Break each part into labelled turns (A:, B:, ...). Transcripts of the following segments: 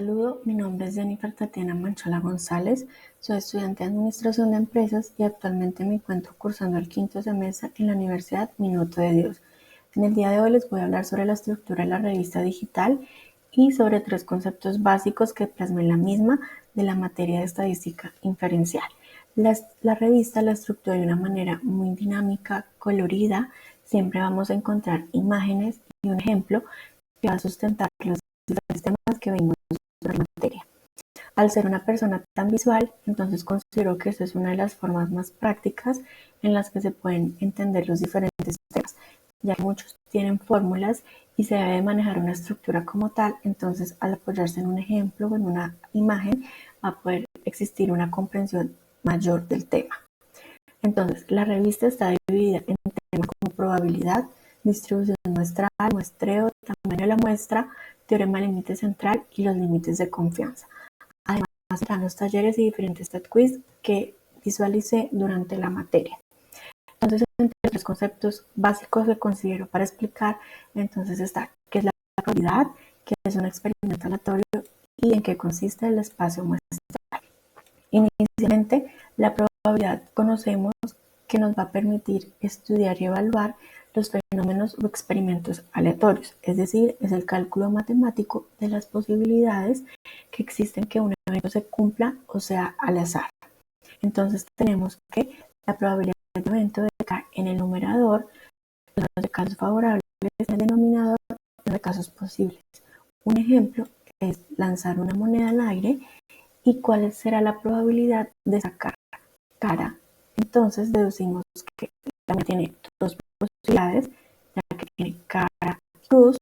A: Saludo, mi nombre es Jennifer Tatiana Manchola González, soy estudiante de Administración de Empresas y actualmente me encuentro cursando el quinto semestre en la Universidad Minuto de Dios. En el día de hoy les voy a hablar sobre la estructura de la revista digital y sobre tres conceptos básicos que plasmé en la misma de la materia de estadística inferencial. La revista la estructuré de una manera muy dinámica, colorida, siempre vamos a encontrar imágenes y un ejemplo que va a sustentar los diferentes temas que vimos en la materia. Al ser una persona tan visual, entonces considero que esta es una de las formas más prácticas en las que se pueden entender los diferentes temas, ya que muchos tienen fórmulas y se debe manejar una estructura como tal, entonces al apoyarse en un ejemplo o en una imagen va a poder existir una comprensión mayor del tema. Entonces, la revista está dividida en temas como probabilidad, distribución muestral, muestreo, tamaño de la muestra, teorema del límite central y los límites de confianza. Además, están los talleres y diferentes stat quiz que visualicé durante la materia. Entonces, entre los conceptos básicos que considero para explicar, entonces está qué es la probabilidad, qué es un experimento aleatorio y en qué consiste el espacio muestral. Inicialmente, la probabilidad conocemos que nos va a permitir estudiar y evaluar los fenómenos o experimentos aleatorios, es decir, es el cálculo matemático de las posibilidades que existen que un evento se cumpla o sea al azar. Entonces tenemos que la probabilidad del evento de caer en el numerador, los de casos favorables en el denominador, los de casos posibles. Un ejemplo es lanzar una moneda al aire y cuál será la probabilidad de sacar cara. Entonces deducimos que la moneda tiene dos posibilidades, ya que tiene cara cruz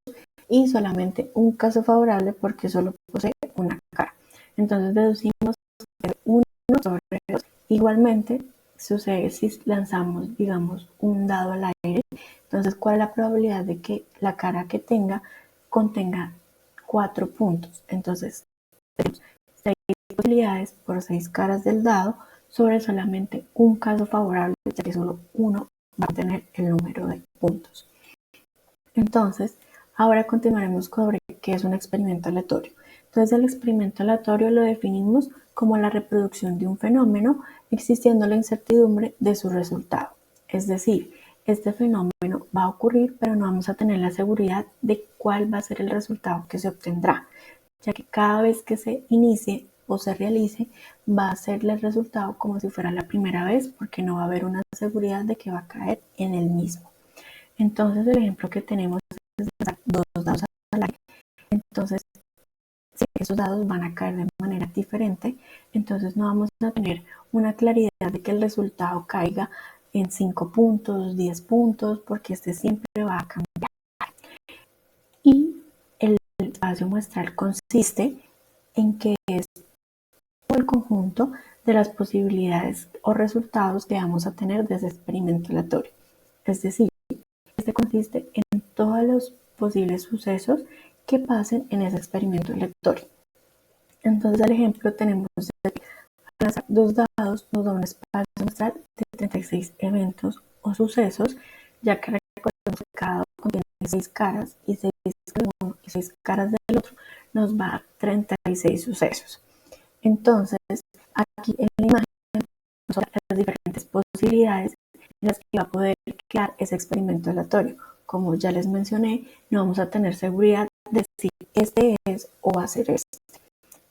A: y solamente un caso favorable porque solo posee una cara. Entonces deducimos que 1 sobre 2. Igualmente sucede si lanzamos, digamos, un dado al aire. Entonces, ¿cuál es la probabilidad de que la cara que tenga contenga 4 puntos? Entonces, tenemos 6 posibilidades por 6 caras del dado sobre solamente un caso favorable, ya que solo uno va a tener el número de puntos. Entonces, ahora continuaremos sobre qué es un experimento aleatorio. Entonces, el experimento aleatorio lo definimos como la reproducción de un fenómeno existiendo la incertidumbre de su resultado. Es decir, este fenómeno va a ocurrir, pero no vamos a tener la seguridad de cuál va a ser el resultado que se obtendrá, ya que cada vez que se inicie o se realice, va a ser el resultado como si fuera la primera vez, porque no va a haber una seguridad de que va a caer en el mismo. Entonces, el ejemplo que tenemos es lanzar dos dados al aire. Entonces, si esos dados van a caer de manera diferente, entonces no vamos a tener una claridad de que el resultado caiga en 5 puntos, 10 puntos, porque este siempre va a cambiar. Y el espacio muestral consiste en que es el conjunto de las posibilidades o resultados que vamos a tener de ese experimento aleatorio. Es decir, este consiste en todos los posibles sucesos que pasen en ese experimento aleatorio. Entonces, al ejemplo, tenemos lanzar dos dados, nos da un espacio muestral de 36 eventos o sucesos, ya que recordemos que cada dado contiene 6 caras y 6 caras de uno y 6 caras del otro nos va a dar 36 sucesos. Entonces, aquí en la imagen son las diferentes posibilidades en las que va a poder crear ese experimento aleatorio. Como ya les mencioné, no vamos a tener seguridad de si este es o va a ser este.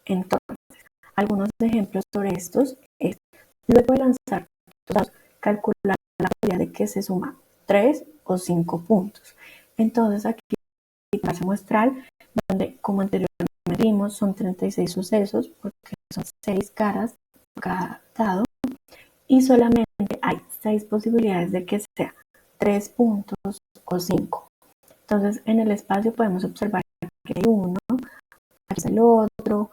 A: Entonces, algunos ejemplos sobre estos es, luego de lanzar los dados, calcular la probabilidad de que se suma 3 o 5 puntos. Entonces, aquí el espacio muestral, donde como anteriormente vimos, son 36 sucesos, porque son 6 caras por cada dado, y solamente hay 6 posibilidades de que sea 3 puntos o 5. Entonces, en el espacio podemos observar que hay uno, aquí está el otro,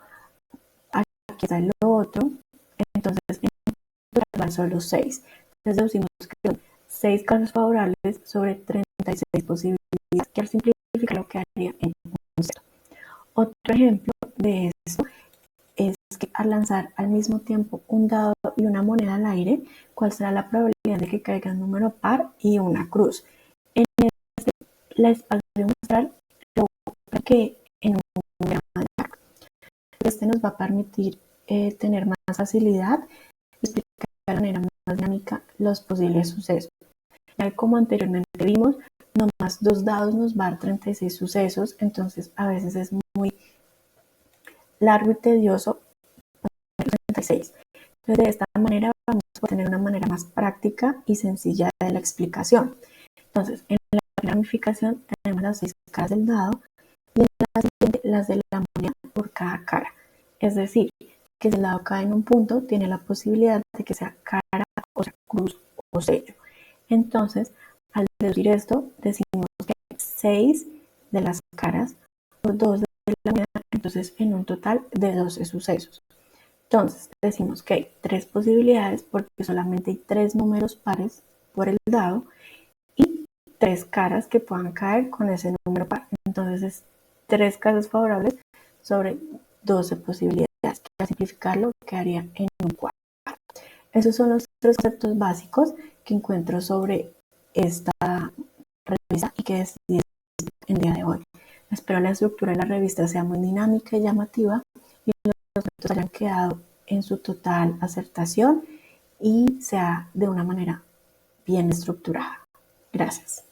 A: aquí está el otro. Entonces, en total van solo 6. Entonces, deducimos que son 6 casos favorables sobre 36 posibilidades, que al simplificar lo que haría en un cero. Otro ejemplo de esto es que al lanzar al mismo tiempo un dado y una moneda al aire, ¿cuál será la probabilidad de que caiga un número par y una cruz? En este, la espacio muestral lo que en un diagrama de arco. Este nos va a permitir tener más facilidad y explicar de manera más dinámica los posibles sucesos. Ya como anteriormente vimos, nomás 2 dados nos va a dar 36 sucesos, entonces a veces es muy largo y tedioso 36. Entonces de esta manera vamos a tener una manera más práctica y sencilla de la explicación. Entonces en la ramificación tenemos las 6 caras del dado y en la siguiente las de la moneda por cada cara. Es decir, que si el dado cae en un punto, tiene la posibilidad de que sea cara, o sea, cruz o sello. Entonces, al deducir esto, decimos que hay 6 de las caras por 2 de la moneda, entonces en un total de 12 sucesos. Entonces, decimos que hay 3 posibilidades porque solamente hay 3 números pares por el dado y 3 caras que puedan caer con ese número par. Entonces, es 3 casos favorables sobre 12 posibilidades, que al simplificarlo quedaría en un 4. Esos son los 3 conceptos básicos que encuentro sobre esta revista y que decidí en el día de hoy. Espero la estructura de la revista sea muy dinámica y llamativa y los conceptos hayan quedado en su total acertación y sea de una manera bien estructurada. Gracias.